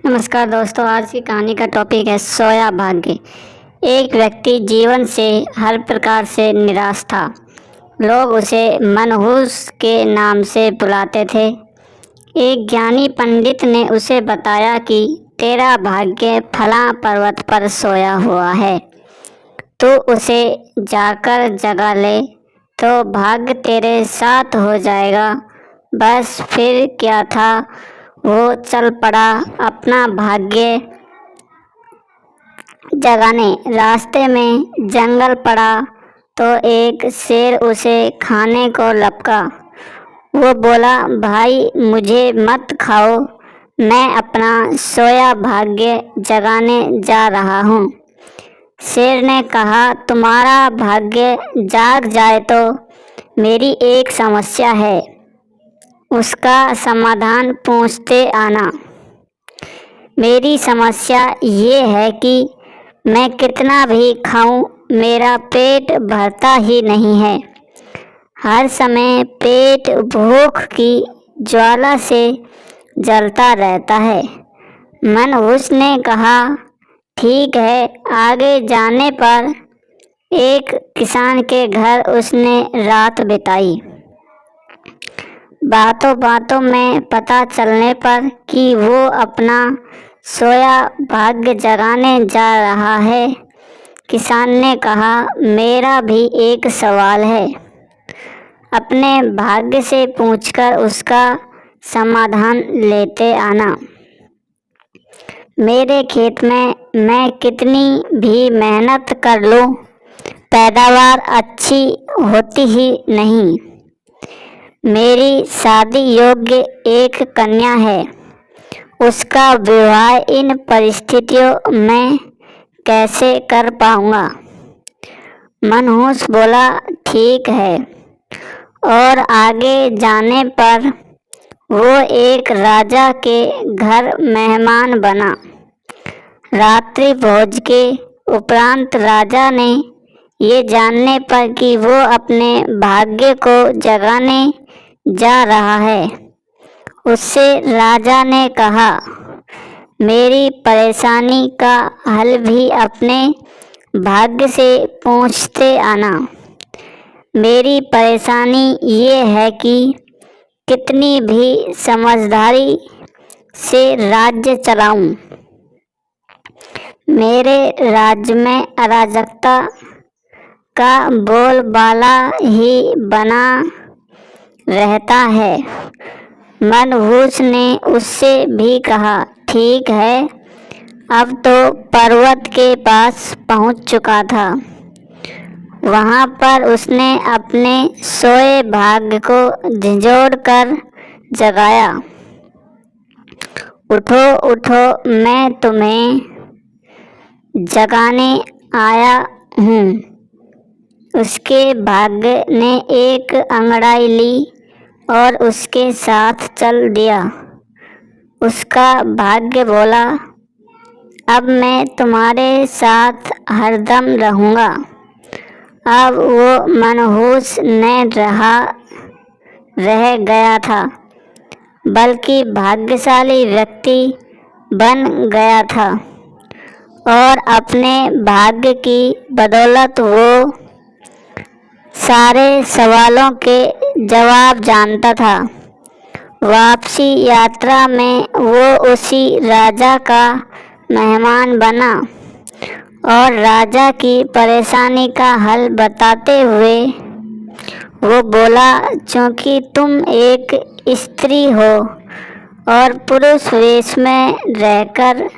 नमस्कार दोस्तों, आज की कहानी का टॉपिक है सोया भाग्य। एक व्यक्ति जीवन से हर प्रकार से निराश था। लोग उसे मनहूस के नाम से बुलाते थे। एक ज्ञानी पंडित ने उसे बताया कि तेरा भाग्य फलां पर्वत पर सोया हुआ है, तो उसे जाकर जगा ले तो भाग्य तेरे साथ हो जाएगा। बस फिर क्या था, वो चल पड़ा अपना भाग्य जगाने। रास्ते में जंगल पड़ा तो एक शेर उसे खाने को लपका। वो बोला, भाई मुझे मत खाओ, मैं अपना सोया भाग्य जगाने जा रहा हूँ। शेर ने कहा, तुम्हारा भाग्य जाग जाए तो मेरी एक समस्या है, उसका समाधान पूछते आना। मेरी समस्या ये है कि मैं कितना भी खाऊं, मेरा पेट भरता ही नहीं है। हर समय पेट भूख की ज्वाला से जलता रहता है। मनहूस ने कहा, ठीक है। आगे जाने पर एक किसान के घर उसने रात बिताई। बातों बातों में पता चलने पर कि वो अपना सोया भाग्य जगाने जा रहा है, किसान ने कहा, मेरा भी एक सवाल है, अपने भाग्य से पूछकर उसका समाधान लेते आना। मेरे खेत में मैं कितनी भी मेहनत कर लूं, पैदावार अच्छी होती ही नहीं। मेरी शादी योग्य एक कन्या है, उसका विवाह इन परिस्थितियों में कैसे कर पाऊंगा। मनहूस बोला, ठीक है। और आगे जाने पर वो एक राजा के घर मेहमान बना। रात्रि भोज के उपरांत राजा ने ये जानने पर कि वो अपने भाग्य को जगाने जा रहा है, उससे राजा ने कहा, मेरी परेशानी का हल भी अपने भाग्य से पूछते आना। मेरी परेशानी ये है कि कितनी भी समझदारी से राज्य चलाऊं, मेरे राज्य में अराजकता का बोलबाला ही बना रहता है। मनहूस ने उससे भी कहा, ठीक है। अब तो पर्वत के पास पहुंच चुका था। वहां पर उसने अपने सोए भाग्य को झिझोड़ कर जगाया। उठो उठो, मैं तुम्हें जगाने आया हूँ। उसके भाग्य ने एक अंगड़ाई ली और उसके साथ चल दिया। उसका भाग्य बोला, अब मैं तुम्हारे साथ हरदम रहूँगा। अब वो मनहूस न रह गया था, बल्कि भाग्यशाली व्यक्ति बन गया था और अपने भाग्य की बदौलत वो सारे सवालों के जवाब जानता था। वापसी यात्रा में वो उसी राजा का मेहमान बना और राजा की परेशानी का हल बताते हुए वो बोला, चूँकि तुम एक स्त्री हो और पुरुष वेश में रहकर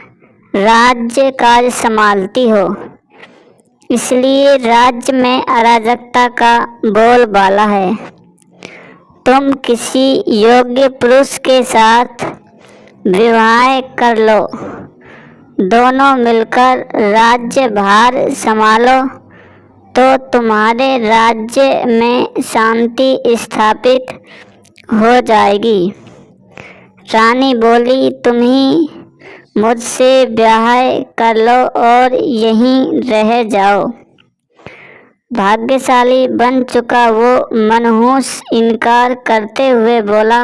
राज्य कार्य संभालती हो, इसलिए राज्य में अराजकता का बोलबाला है। तुम किसी योग्य पुरुष के साथ विवाह कर लो, दोनों मिलकर राज्य भार संभालो तो तुम्हारे राज्य में शांति स्थापित हो जाएगी। रानी बोली, तुम ही मुझसे ब्याह कर लो और यहीं रह जाओ। भाग्यशाली बन चुका वो मनहूस इनकार करते हुए बोला,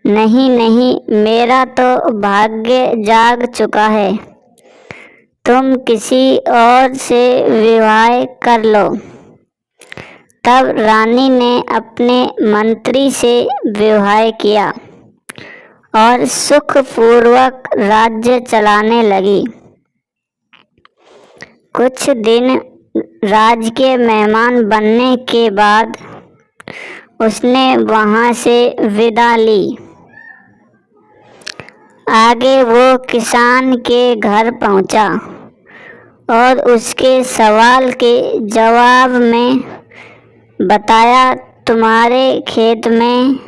नहीं नहीं, मेरा तो भाग्य जाग चुका है, तुम किसी और से विवाह कर लो। तब रानी ने अपने मंत्री से विवाह किया और सुखपूर्वक राज्य चलाने लगी। कुछ दिन राज के मेहमान बनने के बाद उसने वहाँ से विदा ली। आगे वो किसान के घर पहुँचा और उसके सवाल के जवाब में बताया, तुम्हारे खेत में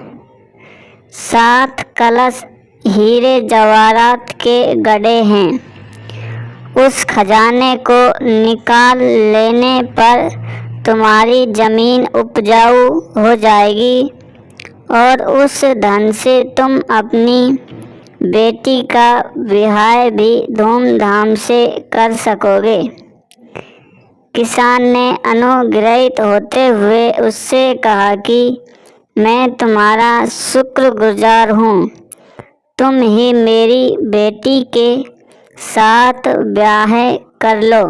7 कलश हीरे जवाहरात के गड़े हैं। उस खजाने को निकाल लेने पर तुम्हारी ज़मीन उपजाऊ हो जाएगी और उस धन से तुम अपनी बेटी का विवाह भी धूमधाम से कर सकोगे। किसान ने अनुग्रहित होते हुए उससे कहा कि मैं तुम्हारा शुक्रगुजार हूँ, तुम ही मेरी बेटी के साथ ब्याह कर लो।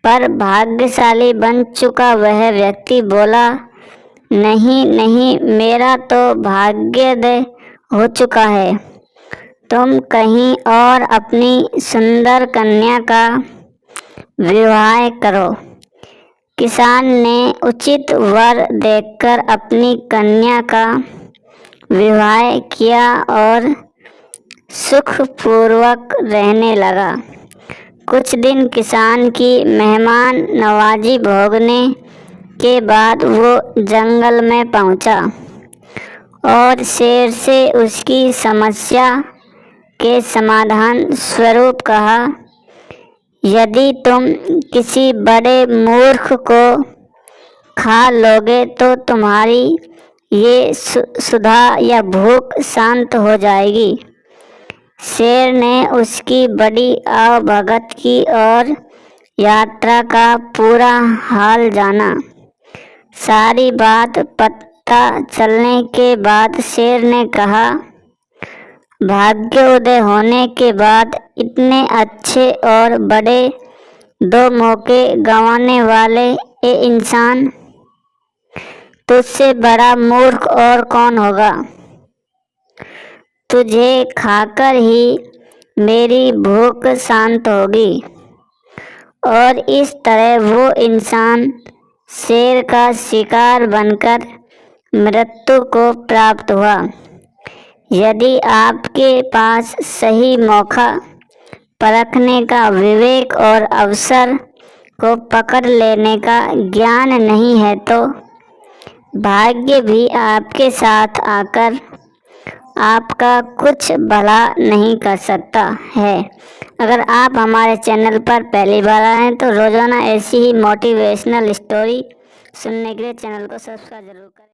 पर भाग्यशाली बन चुका वह व्यक्ति बोला, नहीं नहीं, मेरा तो भाग्योदय हो चुका है, तुम कहीं और अपनी सुंदर कन्या का विवाह करो। किसान ने उचित वर देखकर अपनी कन्या का विवाह किया और सुखपूर्वक रहने लगा। कुछ दिन किसान की मेहमान नवाजी भोगने के बाद वो जंगल में पहुंचा और शेर से उसकी समस्या के समाधान स्वरूप कहा, यदि तुम किसी बड़े मूर्ख को खा लोगे तो तुम्हारी ये सुधा या भूख शांत हो जाएगी। शेर ने उसकी बड़ी आवभगत की और यात्रा का पूरा हाल जाना। सारी बात पता चलने के बाद शेर ने कहा, भाग्योदय होने के बाद इतने अच्छे और बड़े 2 मौके गंवाने वाले ये इंसान, तुझसे बड़ा मूर्ख और कौन होगा। तुझे खाकर ही मेरी भूख शांत होगी। और इस तरह वो इंसान शेर का शिकार बनकर मृत्यु को प्राप्त हुआ। यदि आपके पास सही मौका परखने का विवेक और अवसर को पकड़ लेने का ज्ञान नहीं है तो भाग्य भी आपके साथ आकर आपका कुछ भला नहीं कर सकता है। अगर आप हमारे चैनल पर पहली बार आए हैं तो रोज़ाना ऐसी ही मोटिवेशनल स्टोरी सुनने के लिए चैनल को सब्सक्राइब जरूर करें।